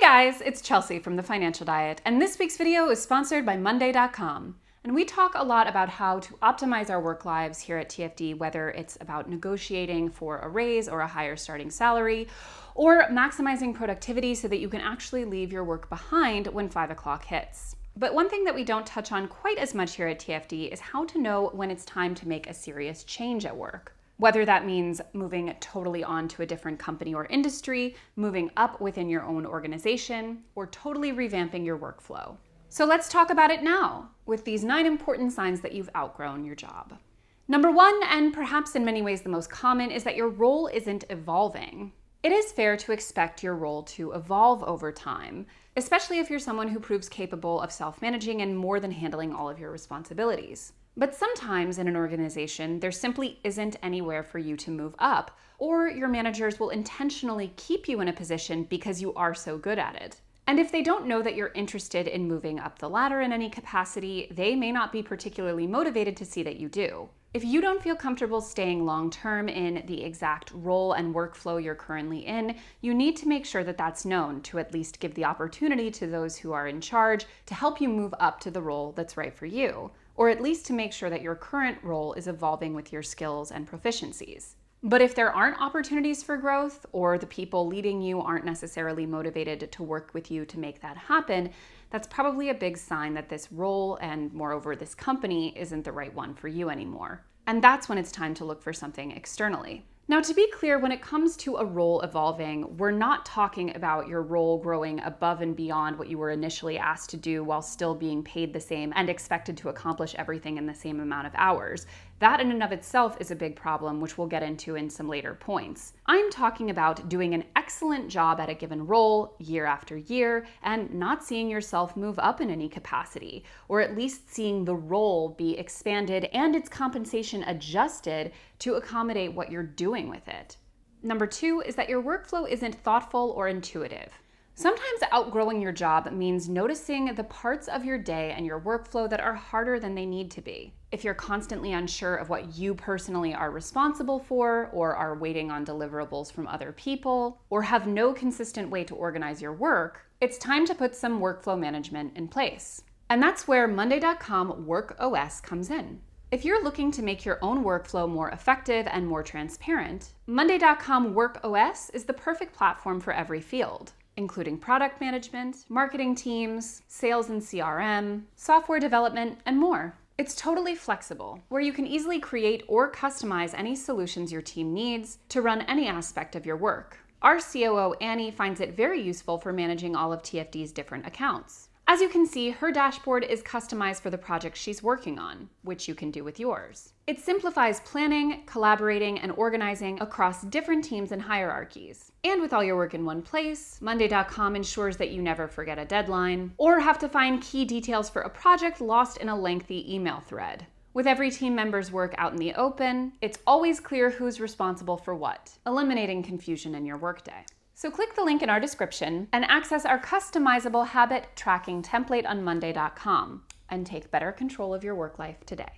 guys, it's Chelsea from The Financial Diet, and this week's video is sponsored by Monday.com. And we talk a lot about how to optimize our work lives here at TFD, whether it's about negotiating for a raise or a higher starting salary, or maximizing productivity so that you can actually leave your work behind when 5 o'clock hits. But one thing that we don't touch on quite as much here at TFD is how to know when it's time to make a serious change at work. Whether that means moving totally on to a different company or industry, moving up within your own organization, or totally revamping your workflow. So let's talk about it now, with these 9 important signs that you've outgrown your job. Number 1, and perhaps in many ways the most common, is that your role isn't evolving. It is fair to expect your role to evolve over time, especially if you're someone who proves capable of self-managing and more than handling all of your responsibilities. But sometimes in an organization, there simply isn't anywhere for you to move up, or your managers will intentionally keep you in a position because you are so good at it. And if they don't know that you're interested in moving up the ladder in any capacity, they may not be particularly motivated to see that you do. If you don't feel comfortable staying long-term in the exact role and workflow you're currently in, you need to make sure that that's known to at least give the opportunity to those who are in charge to help you move up to the role that's right for you, or at least to make sure that your current role is evolving with your skills and proficiencies. But if there aren't opportunities for growth, or the people leading you aren't necessarily motivated to work with you to make that happen, that's probably a big sign that this role, and moreover this company, isn't the right one for you anymore. And that's when it's time to look for something externally. Now, to be clear, when it comes to a role evolving, we're not talking about your role growing above and beyond what you were initially asked to do while still being paid the same and expected to accomplish everything in the same amount of hours. That in and of itself is a big problem, which we'll get into in some later points. I'm talking about doing an excellent job at a given role year after year and not seeing yourself move up in any capacity, or at least seeing the role be expanded and its compensation adjusted to accommodate what you're doing with it. Number 2 is that your workflow isn't thoughtful or intuitive. Sometimes outgrowing your job means noticing the parts of your day and your workflow that are harder than they need to be. If you're constantly unsure of what you personally are responsible for, or are waiting on deliverables from other people, or have no consistent way to organize your work, it's time to put some workflow management in place. And that's where Monday.com WorkOS comes in. If you're looking to make your own workflow more effective and more transparent, Monday.com WorkOS is the perfect platform for every field, including product management, marketing teams, sales and CRM, software development, and more. It's totally flexible, where you can easily create or customize any solutions your team needs to run any aspect of your work. Our COO, Annie, finds it very useful for managing all of TFD's different accounts. As you can see, her dashboard is customized for the project she's working on, which you can do with yours. It simplifies planning, collaborating, and organizing across different teams and hierarchies. And with all your work in one place, Monday.com ensures that you never forget a deadline or have to find key details for a project lost in a lengthy email thread. With every team member's work out in the open, it's always clear who's responsible for what, eliminating confusion in your workday. So click the link in our description and access our customizable habit tracking template on Monday.com and take better control of your work life today.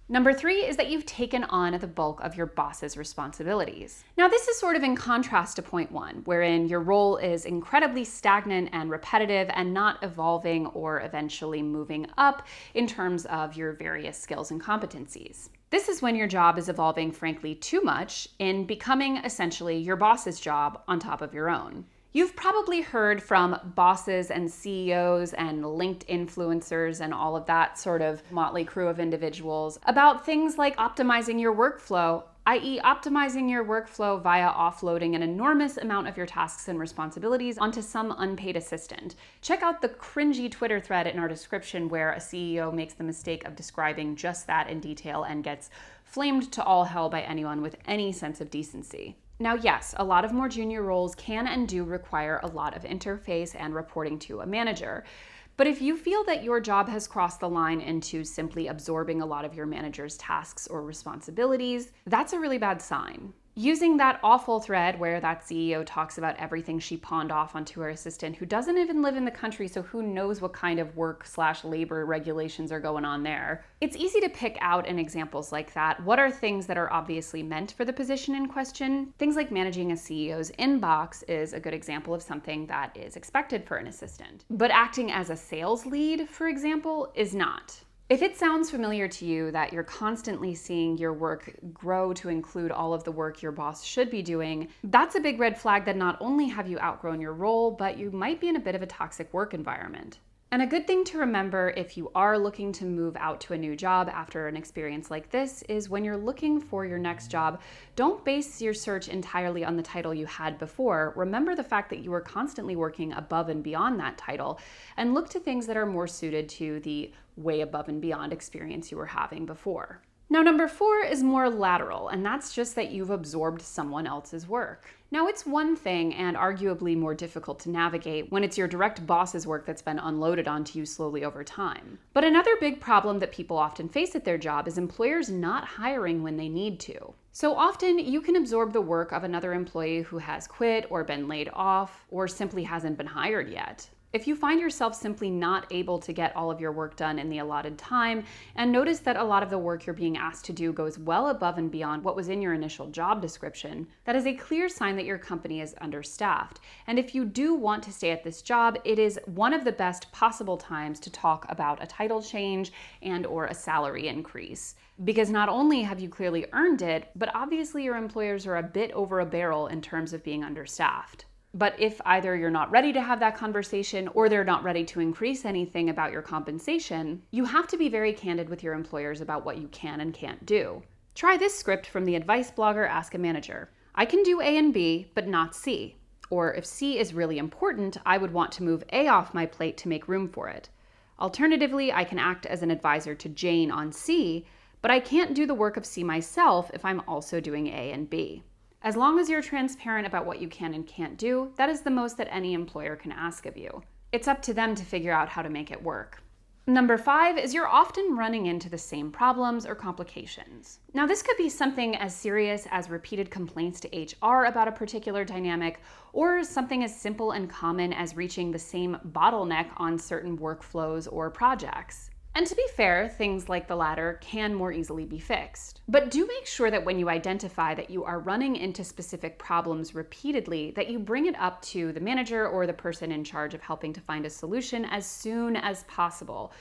Number 3 is that you've taken on the bulk of your boss's responsibilities. Now, this is sort of in contrast to point 1, wherein your role is incredibly stagnant and repetitive and not evolving or eventually moving up in terms of your various skills and competencies. This is when your job is evolving, frankly, too much in becoming essentially your boss's job on top of your own. You've probably heard from bosses and CEOs and linked influencers and all of that sort of motley crew of individuals about things like optimizing your workflow, i.e. optimizing your workflow via offloading an enormous amount of your tasks and responsibilities onto some unpaid assistant. Check out the cringy Twitter thread in our description where a CEO makes the mistake of describing just that in detail and gets flamed to all hell by anyone with any sense of decency. Now, yes, a lot of more junior roles can and do require a lot of interface and reporting to a manager. But if you feel that your job has crossed the line into simply absorbing a lot of your manager's tasks or responsibilities, that's a really bad sign. Using that awful thread where that CEO talks about everything she pawned off onto her assistant who doesn't even live in the country, so who knows what kind of work/labor regulations are going on there. It's easy to pick out in examples like that what are things that are obviously meant for the position in question. Things like managing a CEO's inbox is a good example of something that is expected for an assistant. But acting as a sales lead, for example, is not. If it sounds familiar to you that you're constantly seeing your work grow to include all of the work your boss should be doing, that's a big red flag that not only have you outgrown your role, but you might be in a bit of a toxic work environment. And a good thing to remember if you are looking to move out to a new job after an experience like this is when you're looking for your next job, don't base your search entirely on the title you had before. Remember the fact that you were constantly working above and beyond that title, and look to things that are more suited to the way above and beyond experience you were having before. Now, number 4 is more lateral, and that's just that you've absorbed someone else's work. Now, it's one thing and arguably more difficult to navigate when it's your direct boss's work that's been unloaded onto you slowly over time. But another big problem that people often face at their job is employers not hiring when they need to. So often, you can absorb the work of another employee who has quit or been laid off or simply hasn't been hired yet. If you find yourself simply not able to get all of your work done in the allotted time, and notice that a lot of the work you're being asked to do goes well above and beyond what was in your initial job description, that is a clear sign that your company is understaffed. And if you do want to stay at this job, it is one of the best possible times to talk about a title change and/or a salary increase. Because not only have you clearly earned it, but obviously your employers are a bit over a barrel in terms of being understaffed. But if either you're not ready to have that conversation or they're not ready to increase anything about your compensation, you have to be very candid with your employers about what you can and can't do. Try this script from the advice blogger Ask a Manager. I can do A and B, but not C. Or if C is really important, I would want to move A off my plate to make room for it. Alternatively, I can act as an advisor to Jane on C, but I can't do the work of C myself if I'm also doing A and B. As long as you're transparent about what you can and can't do, that is the most that any employer can ask of you. It's up to them to figure out how to make it work. Number 5 is you're often running into the same problems or complications. Now, this could be something as serious as repeated complaints to HR about a particular dynamic, or something as simple and common as reaching the same bottleneck on certain workflows or projects. And to be fair, things like the latter can more easily be fixed. But do make sure that when you identify that you are running into specific problems repeatedly, that you bring it up to the manager or the person in charge of helping to find a solution as soon as possible.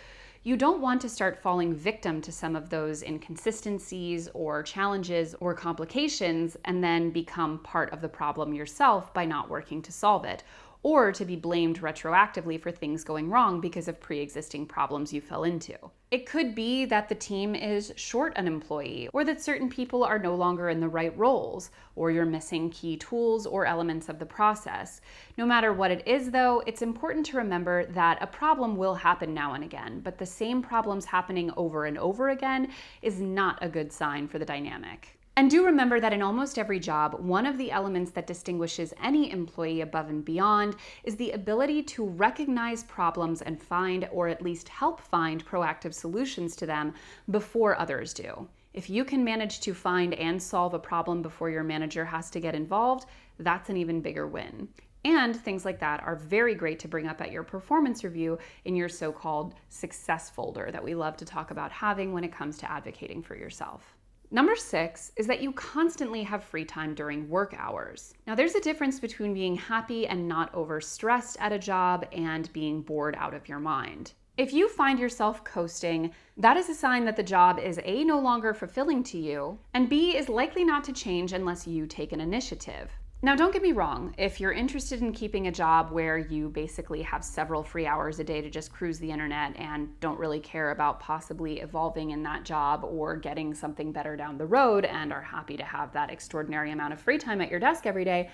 You don't want to start falling victim to some of those inconsistencies or challenges or complications and then become part of the problem yourself by not working to solve it, or to be blamed retroactively for things going wrong because of pre-existing problems you fell into. It could be that the team is short an employee, or that certain people are no longer in the right roles, or you're missing key tools or elements of the process. No matter what it is, though, it's important to remember that a problem will happen now and again, but the same problems happening over and over again is not a good sign for the dynamic. And do remember that in almost every job, one of the elements that distinguishes any employee above and beyond is the ability to recognize problems and find, or at least help find, proactive solutions to them before others do. If you can manage to find and solve a problem before your manager has to get involved, that's an even bigger win. And things like that are very great to bring up at your performance review in your so-called success folder that we love to talk about having when it comes to advocating for yourself. Number 6 is that you constantly have free time during work hours. Now, there's a difference between being happy and not overstressed at a job and being bored out of your mind. If you find yourself coasting, that is a sign that the job is A, no longer fulfilling to you, and B, is likely not to change unless you take an initiative. Now, don't get me wrong, if you're interested in keeping a job where you basically have several free hours a day to just cruise the internet and don't really care about possibly evolving in that job or getting something better down the road and are happy to have that extraordinary amount of free time at your desk every day,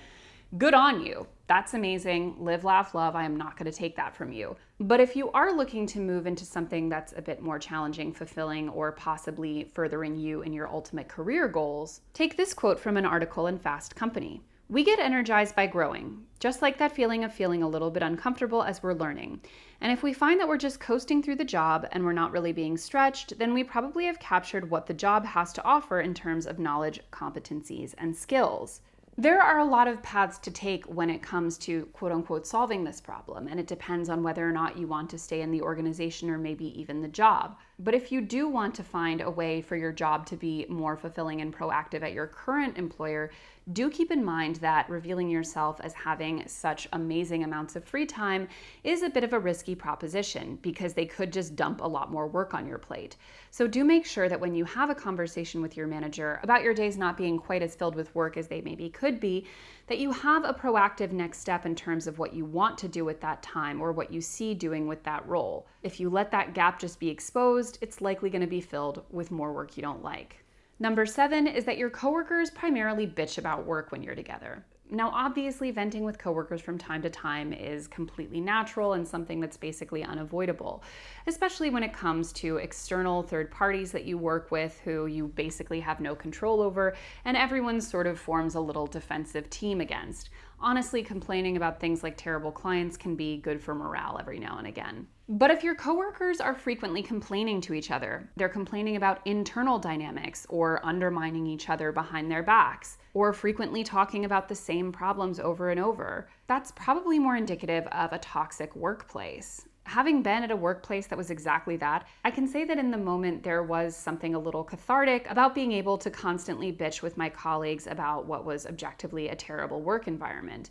good on you. That's amazing. Live, laugh, love. I am not going to take that from you. But if you are looking to move into something that's a bit more challenging, fulfilling, or possibly furthering you in your ultimate career goals, take this quote from an article in Fast Company. We get energized by growing, just like that feeling of feeling a little bit uncomfortable as we're learning. And if we find that we're just coasting through the job and we're not really being stretched, then we probably have captured what the job has to offer in terms of knowledge, competencies, and skills. There are a lot of paths to take when it comes to quote unquote solving this problem, and it depends on whether or not you want to stay in the organization or maybe even the job. But if you do want to find a way for your job to be more fulfilling and proactive at your current employer, do keep in mind that revealing yourself as having such amazing amounts of free time is a bit of a risky proposition because they could just dump a lot more work on your plate. So do make sure that when you have a conversation with your manager about your days not being quite as filled with work as they maybe could be, that you have a proactive next step in terms of what you want to do with that time or what you see doing with that role. If you let that gap just be exposed, it's likely going to be filled with more work you don't like. Number 7 is that your coworkers primarily bitch about work when you're together. Now, obviously, venting with coworkers from time to time is completely natural and something that's basically unavoidable, especially when it comes to external third parties that you work with who you basically have no control over, and everyone sort of forms a little defensive team against. Honestly, complaining about things like terrible clients can be good for morale every now and again. But if your coworkers are frequently complaining to each other, they're complaining about internal dynamics or undermining each other behind their backs, or frequently talking about the same problems over and over, that's probably more indicative of a toxic workplace. Having been at a workplace that was exactly that, I can say that in the moment there was something a little cathartic about being able to constantly bitch with my colleagues about what was objectively a terrible work environment.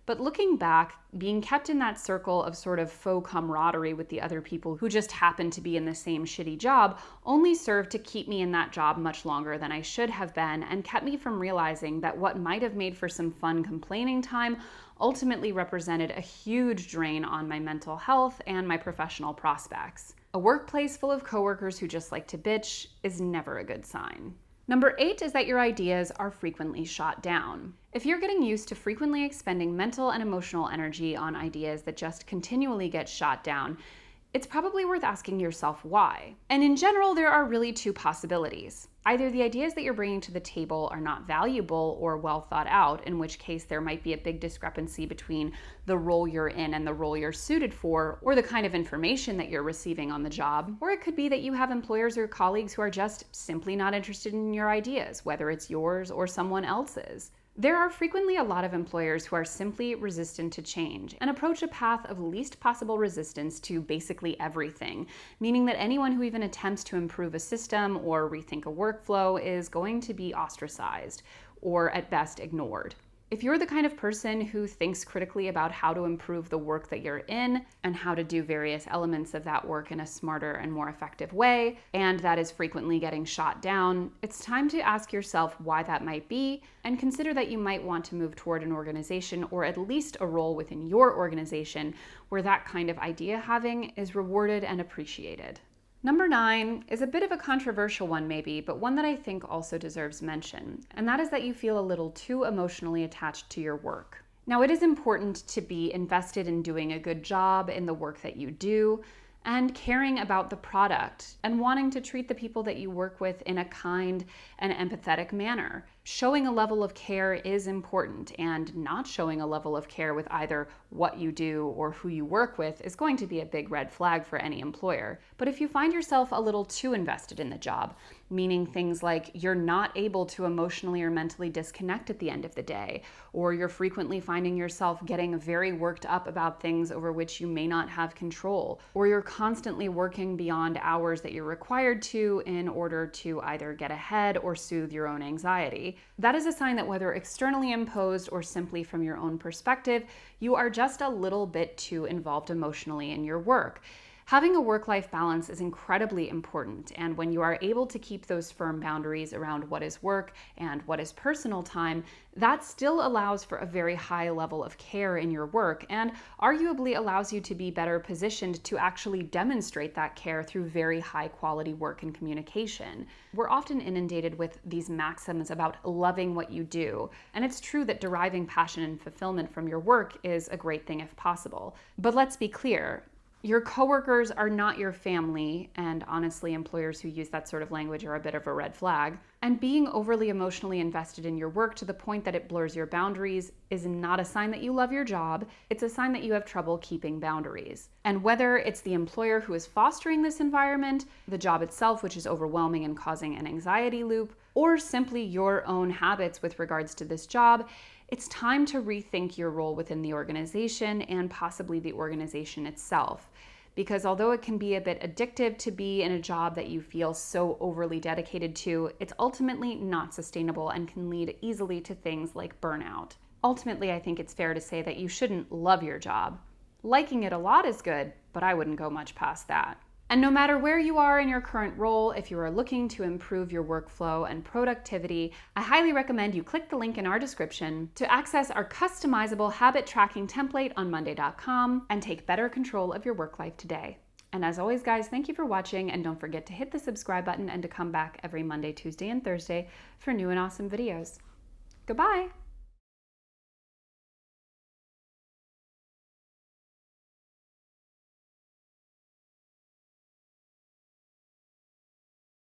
But looking back, being kept in that circle of sort of faux camaraderie with the other people who just happened to be in the same shitty job only served to keep me in that job much longer than I should have been and kept me from realizing that what might have made for some fun complaining time ultimately represented a huge drain on my mental health and my professional prospects. A workplace full of coworkers who just like to bitch is never a good sign. Number 8 is that your ideas are frequently shot down. If you're getting used to frequently expending mental and emotional energy on ideas that just continually get shot down, it's probably worth asking yourself why. And in general, there are really 2 possibilities. Either the ideas that you're bringing to the table are not valuable or well thought out, in which case there might be a big discrepancy between the role you're in and the role you're suited for, or the kind of information that you're receiving on the job. Or it could be that you have employers or colleagues who are just simply not interested in your ideas, whether it's yours or someone else's. There are frequently a lot of employers who are simply resistant to change and approach a path of least possible resistance to basically everything, meaning that anyone who even attempts to improve a system or rethink a workflow is going to be ostracized or at best ignored. If you're the kind of person who thinks critically about how to improve the work that you're in and how to do various elements of that work in a smarter and more effective way, and that is frequently getting shot down, it's time to ask yourself why that might be and consider that you might want to move toward an organization or at least a role within your organization where that kind of idea having is rewarded and appreciated. Number 9 is a bit of a controversial one maybe, but one that I think also deserves mention, and that is that you feel a little too emotionally attached to your work. Now, it is important to be invested in doing a good job in the work that you do, and caring about the product, and wanting to treat the people that you work with in a kind and empathetic manner. Showing a level of care is important, and not showing a level of care with either what you do or who you work with is going to be a big red flag for any employer. But if you find yourself a little too invested in the job, meaning things like you're not able to emotionally or mentally disconnect at the end of the day, or you're frequently finding yourself getting very worked up about things over which you may not have control, or you're constantly working beyond hours that you're required to in order to either get ahead or soothe your own anxiety, that is a sign that whether externally imposed or simply from your own perspective, you are just a little bit too involved emotionally in your work. Having a work-life balance is incredibly important, and when you are able to keep those firm boundaries around what is work and what is personal time, that still allows for a very high level of care in your work and arguably allows you to be better positioned to actually demonstrate that care through very high quality work and communication. We're often inundated with these maxims about loving what you do, and it's true that deriving passion and fulfillment from your work is a great thing if possible. But let's be clear, your coworkers are not your family, and honestly, employers who use that sort of language are a bit of a red flag. And being overly emotionally invested in your work to the point that it blurs your boundaries is not a sign that you love your job. It's a sign that you have trouble keeping boundaries. And whether it's the employer who is fostering this environment, the job itself, which is overwhelming and causing an anxiety loop, or simply your own habits with regards to this job, it's time to rethink your role within the organization and possibly the organization itself. Because although it can be a bit addictive to be in a job that you feel so overly dedicated to, it's ultimately not sustainable and can lead easily to things like burnout. Ultimately, I think it's fair to say that you shouldn't love your job. Liking it a lot is good, but I wouldn't go much past that. And no matter where you are in your current role, if you are looking to improve your workflow and productivity, I highly recommend you click the link in our description to access our customizable habit tracking template on Monday.com and take better control of your work life today. And as always, guys, thank you for watching, and don't forget to hit the subscribe button and to come back every Monday, Tuesday, and Thursday for new and awesome videos. Goodbye!